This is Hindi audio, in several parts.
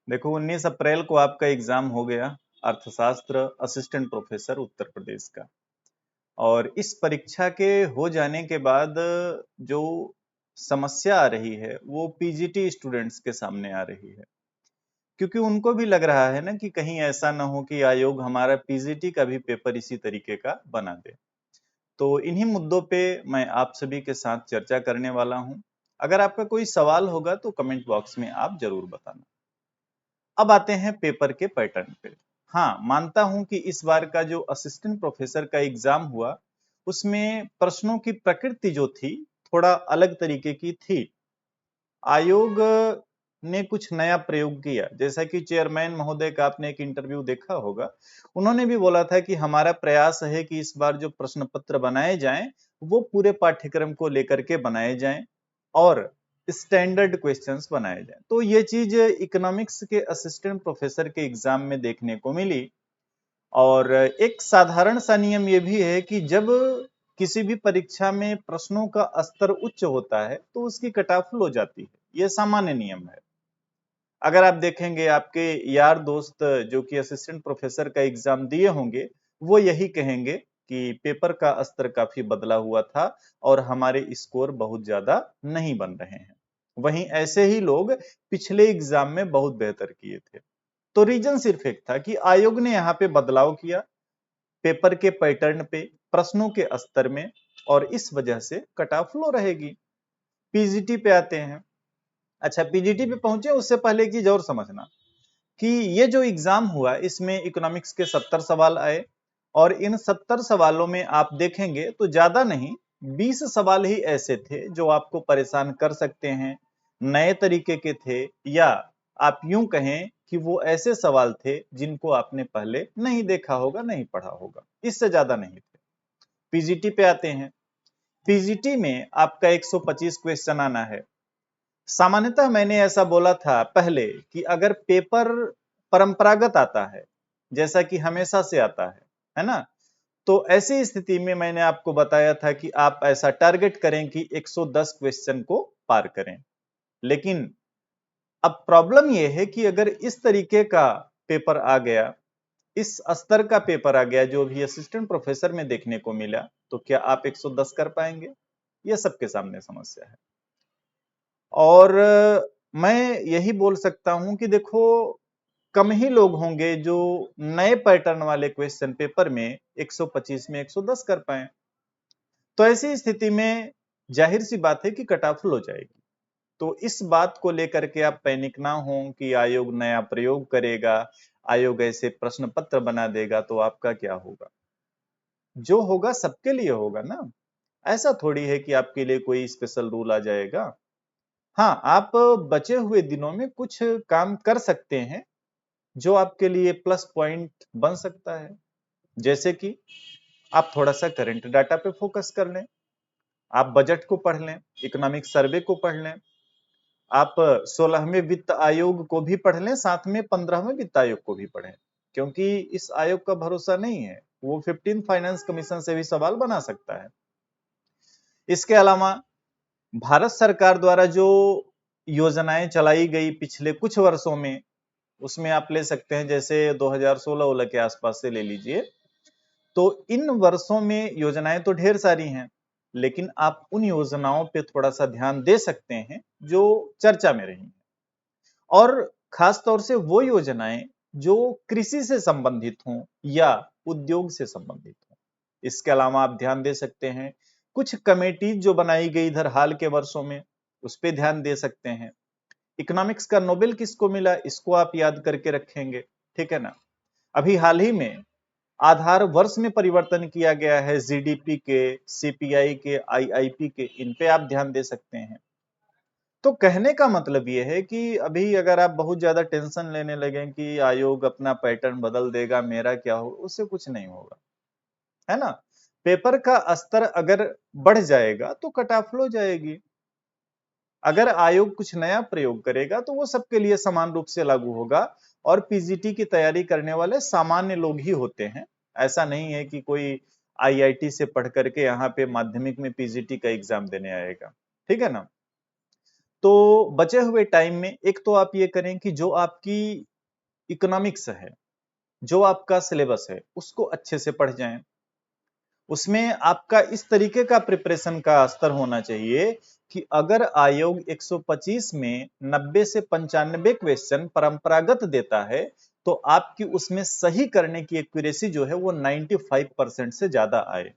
देखो 19 अप्रैल को आपका एग्जाम हो गया, अर्थशास्त्र असिस्टेंट प्रोफेसर उत्तर प्रदेश का। और इस परीक्षा के हो जाने के बाद जो समस्या आ रही है वो पीजीटी स्टूडेंट्स के सामने आ रही है, क्योंकि उनको भी लग रहा है ना कि कहीं ऐसा ना हो कि आयोग हमारा पीजीटी का भी पेपर इसी तरीके का बना दे। तो इन्हीं मुद्दों पे मैं आप सभी के साथ चर्चा करने वाला हूं। अगर आपका कोई सवाल होगा तो कमेंट बॉक्स में आप जरूर बताना। अब आते हैं पेपर के पैटर्न पे। हाँ, मानता हूं कि इस बार का जो असिस्टेंट प्रोफेसर का एग्जाम हुआ उसमें प्रश्नों की प्रकृति जो थी थोड़ा अलग तरीके की थी। आयोग ने कुछ नया प्रयोग किया, जैसा कि चेयरमैन महोदय का आपने एक इंटरव्यू देखा होगा। उन्होंने भी बोला था कि हमारा प्रयास है कि इस बार जो प्रश्न पत्र बनाए जाएं वो पूरे पाठ्यक्रम को लेकर के बनाए जाएं और स्टैंडर्ड क्वेश्चंस बनाए जाएं। तो ये चीज इकोनॉमिक्स के असिस्टेंट प्रोफेसर के एग्जाम में देखने को मिली। और एक साधारण सा नियम ये भी है कि जब किसी भी परीक्षा में प्रश्नों का स्तर उच्च होता है तो उसकी कट ऑफ लो जाती है, यह सामान्य नियम है। अगर आप देखेंगे आपके यार दोस्त जो कि असिस्टेंट प्रोफेसर का एग्जाम दिए होंगे, वो यही कहेंगे कि पेपर का स्तर काफी बदला हुआ था और हमारे स्कोर बहुत ज्यादा नहीं बन रहे हैं। वहीं ऐसे ही लोग पिछले एग्जाम में बहुत बेहतर किए थे। तो रीजन सिर्फ एक था कि आयोग ने यहाँ पे बदलाव किया पेपर के पैटर्न पे, प्रश्नों के स्तर में, और इस वजह से कट ऑफ लो रहेगी। पीजीटी पे आते हैं। अच्छा, पीजीटी पे पहुंचे उससे पहले एक चीज और समझना कि ये जो एग्जाम हुआ इसमें इकोनॉमिक्स के 70 सवाल आए और इन 70 सवालों में आप देखेंगे तो ज्यादा नहीं, 20 सवाल ही ऐसे थे जो आपको परेशान कर सकते हैं, नए तरीके के थे, या आप यूं कहें कि वो ऐसे सवाल थे जिनको आपने पहले नहीं देखा होगा, नहीं पढ़ा होगा, इससे ज्यादा नहीं थे। पीजीटी पे आते हैं। पीजीटी में आपका 125 क्वेश्चन आना है। सामान्यतः मैंने ऐसा बोला था पहले कि अगर पेपर परंपरागत आता है, जैसा कि हमेशा से आता है ना, तो ऐसी स्थिति में मैंने आपको बताया था कि आप ऐसा टारगेट करें कि 110 क्वेश्चन को पार करें। लेकिन अब प्रॉब्लम यह है कि अगर इस तरीके का पेपर आ गया, इस स्तर का पेपर आ गया जो भी असिस्टेंट प्रोफेसर में देखने को मिला, तो क्या आप 110 कर पाएंगे? यह सबके सामने समस्या है। और मैं यही बोल सकता हूं कि देखो, कम ही लोग होंगे जो नए पैटर्न वाले क्वेश्चन पेपर में 125 में 110 कर पाए। तो ऐसी स्थिति में जाहिर सी बात है कि कट ऑफ लो जाएगी। तो इस बात को लेकर के आप पैनिक ना हो कि आयोग नया प्रयोग करेगा, आयोग ऐसे प्रश्न पत्र बना देगा तो आपका क्या होगा। जो होगा सबके लिए होगा ना, ऐसा थोड़ी है कि आपके लिए कोई स्पेशल रूल आ जाएगा। हाँ, आप बचे हुए दिनों में कुछ काम कर सकते हैं जो आपके लिए प्लस पॉइंट बन सकता है। जैसे कि आप थोड़ा सा करंट डाटा पे फोकस कर लें, आप बजट को पढ़ लें, इकोनॉमिक सर्वे को पढ़ लें, आप 16वें वित्त आयोग को भी पढ़ लें, साथ में 15वें वित्त आयोग को भी पढ़ें, क्योंकि इस आयोग का भरोसा नहीं है, वो 15 फाइनेंस कमीशन से भी सवाल बना सकता है। इसके अलावा भारत सरकार द्वारा जो योजनाएं चलाई गई पिछले कुछ वर्षों में, उसमें आप ले सकते हैं जैसे 2016-16 के आसपास से ले लीजिए। तो इन वर्षों में योजनाएं तो ढेर सारी हैं, लेकिन आप उन योजनाओं पे थोड़ा सा ध्यान दे सकते हैं जो चर्चा में रही हैं, और खास तौर से वो योजनाएं जो कृषि से संबंधित हों या उद्योग से संबंधित हों। इसके अलावा आप ध्यान दे सकते हैं कुछ कमेटी जो बनाई गई इधर हाल के वर्षों में, उस पर ध्यान दे सकते हैं। इकोनॉमिक्स का नोबेल किसको मिला, इसको आप याद करके रखेंगे, ठीक है ना। अभी हाल ही में आधार वर्ष में परिवर्तन किया गया है, जीडीपी के, सीपीआई के, आईआईपी के, इन पे आप ध्यान दे सकते हैं। तो कहने का मतलब यह है कि अभी अगर आप बहुत ज्यादा टेंशन लेने लगे कि आयोग अपना पैटर्न बदल देगा, मेरा क्या हो, उससे कुछ नहीं होगा, है ना। पेपर का स्तर अगर बढ़ जाएगा तो कट ऑफ लो जाएगी। अगर आयोग कुछ नया प्रयोग करेगा तो वो सबके लिए समान रूप से लागू होगा, और पीजीटी की तैयारी करने वाले सामान्य लोग ही होते हैं। ऐसा नहीं है कि कोई आईआईटी से पढ़ करके यहाँ पे माध्यमिक में पीजीटी का एग्जाम देने आएगा, ठीक है ना। तो बचे हुए टाइम में एक तो आप ये करें कि जो आपकी इकोनॉमिक्स है, जो आपका सिलेबस है, उसको अच्छे से पढ़ जाएं। उसमें आपका इस तरीके का प्रिपरेशन का स्तर होना चाहिए कि अगर आयोग 125 में 90 से 95 क्वेश्चन परंपरागत देता है, तो आपकी उसमें सही करने की एक्यूरेसी जो है वो 95% से ज्यादा आए।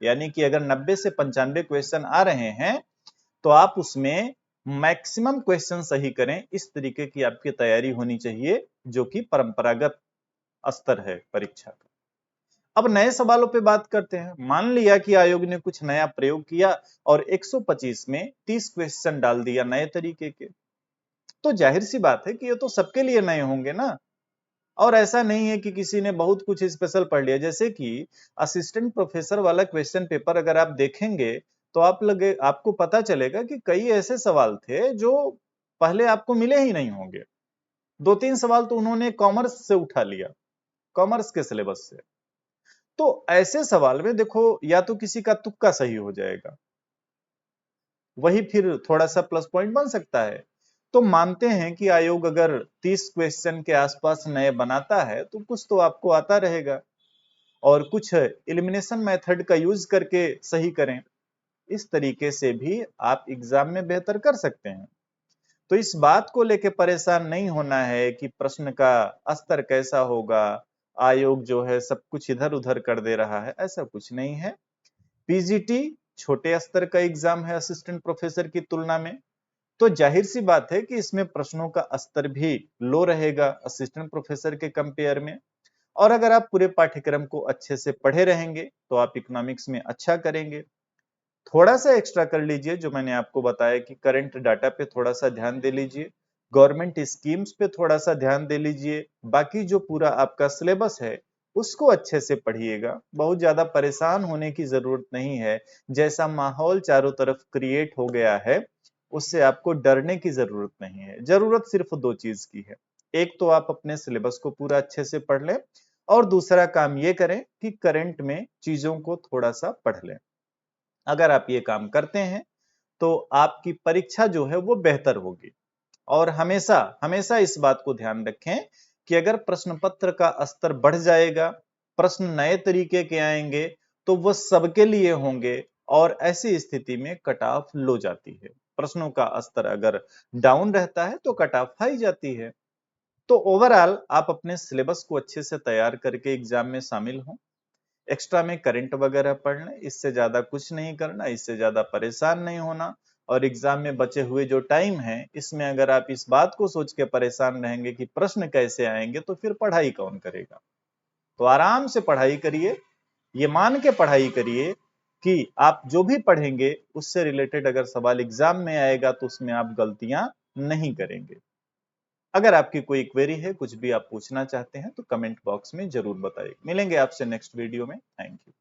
यानी कि अगर 90 से 95 क्वेश्चन आ रहे हैं तो आप उसमें मैक्सिमम क्वेश्चन सही करें। इस तरीके की आपकी तैयारी होनी चाहिए, जो कि परंपरागत स्तर है परीक्षा का। अब नए सवालों पे बात करते हैं। मान लिया कि आयोग ने कुछ नया प्रयोग किया और 125 में 30 क्वेश्चन डाल दिया नए तरीके के, तो जाहिर सी बात है कि ये तो सबके लिए नए होंगे ना। और ऐसा नहीं है कि किसी ने बहुत कुछ स्पेशल पढ़ लिया। जैसे कि असिस्टेंट प्रोफेसर वाला क्वेश्चन पेपर अगर आप देखेंगे तो आपको पता चलेगा कि कई ऐसे सवाल थे जो पहले आपको मिले ही नहीं होंगे। 2-3 सवाल तो उन्होंने कॉमर्स से उठा लिया, कॉमर्स के सिलेबस से। तो ऐसे सवाल में देखो, या तो किसी का तुक्का सही हो जाएगा, वही फिर थोड़ा सा प्लस पॉइंट बन सकता है। तो मानते हैं कि आयोग अगर 30 क्वेश्चन के आसपास नए बनाता है तो कुछ तो आपको आता रहेगा, और कुछ एलिमिनेशन मेथड का यूज करके सही करें। इस तरीके से भी आप एग्जाम में बेहतर कर सकते हैं। तो इस बात को लेकर परेशान नहीं होना है कि प्रश्न का स्तर कैसा होगा, आयोग जो है सब कुछ इधर उधर कर दे रहा है, ऐसा कुछ नहीं है। पीजीटी छोटे स्तर का एग्जाम है असिस्टेंट प्रोफेसर की तुलना में, तो जाहिर सी बात है कि इसमें प्रश्नों का स्तर भी लो रहेगा असिस्टेंट प्रोफेसर के कंपेयर में। और अगर आप पूरे पाठ्यक्रम को अच्छे से पढ़े रहेंगे तो आप इकोनॉमिक्स में अच्छा करेंगे। थोड़ा सा एक्स्ट्रा कर लीजिए, जो मैंने आपको बताया कि करंट डाटा पे थोड़ा सा ध्यान दे लीजिए, गवर्नमेंट स्कीम्स पे थोड़ा सा ध्यान दे लीजिए, बाकी जो पूरा आपका सिलेबस है उसको अच्छे से पढ़िएगा। बहुत ज्यादा परेशान होने की जरूरत नहीं है। जैसा माहौल चारों तरफ क्रिएट हो गया है, उससे आपको डरने की जरूरत नहीं है। जरूरत सिर्फ दो चीज की है। एक तो आप अपने सिलेबस को पूरा अच्छे से पढ़ लें, और दूसरा काम ये करें कि करंट में चीजों को थोड़ा सा पढ़ लें। अगर आप ये काम करते हैं तो आपकी परीक्षा जो है वो बेहतर होगी। और हमेशा हमेशा इस बात को ध्यान रखें कि अगर प्रश्न पत्र का स्तर बढ़ जाएगा, प्रश्न नए तरीके के आएंगे, तो वो सबके लिए होंगे, और ऐसी स्थिति में कट ऑफ लो जाती है। प्रश्नों का स्तर अगर डाउन रहता है तो कट ऑफ हाई जाती है। तो ओवरऑल आप अपने सिलेबस को अच्छे से तैयार करके एग्जाम में शामिल हों। एक्स्ट्रा में करंट वगैरह पढ़ लें, इससे ज्यादा कुछ नहीं करना, इससे ज्यादा परेशान नहीं होना। और एग्जाम में बचे हुए जो टाइम है, इसमें अगर आप इस बात को सोच के परेशान रहेंगे कि प्रश्न कैसे आएंगे, तो फिर पढ़ाई कौन करेगा। तो आराम से पढ़ाई करिए, ये मान के पढ़ाई करिए कि आप जो भी पढ़ेंगे उससे रिलेटेड अगर सवाल एग्जाम में आएगा तो उसमें आप गलतियां नहीं करेंगे। अगर आपकी कोई क्वेरी है, कुछ भी आप पूछना चाहते हैं, तो कमेंट बॉक्स में जरूर बताइए। मिलेंगे आपसे नेक्स्ट वीडियो में। Thank you.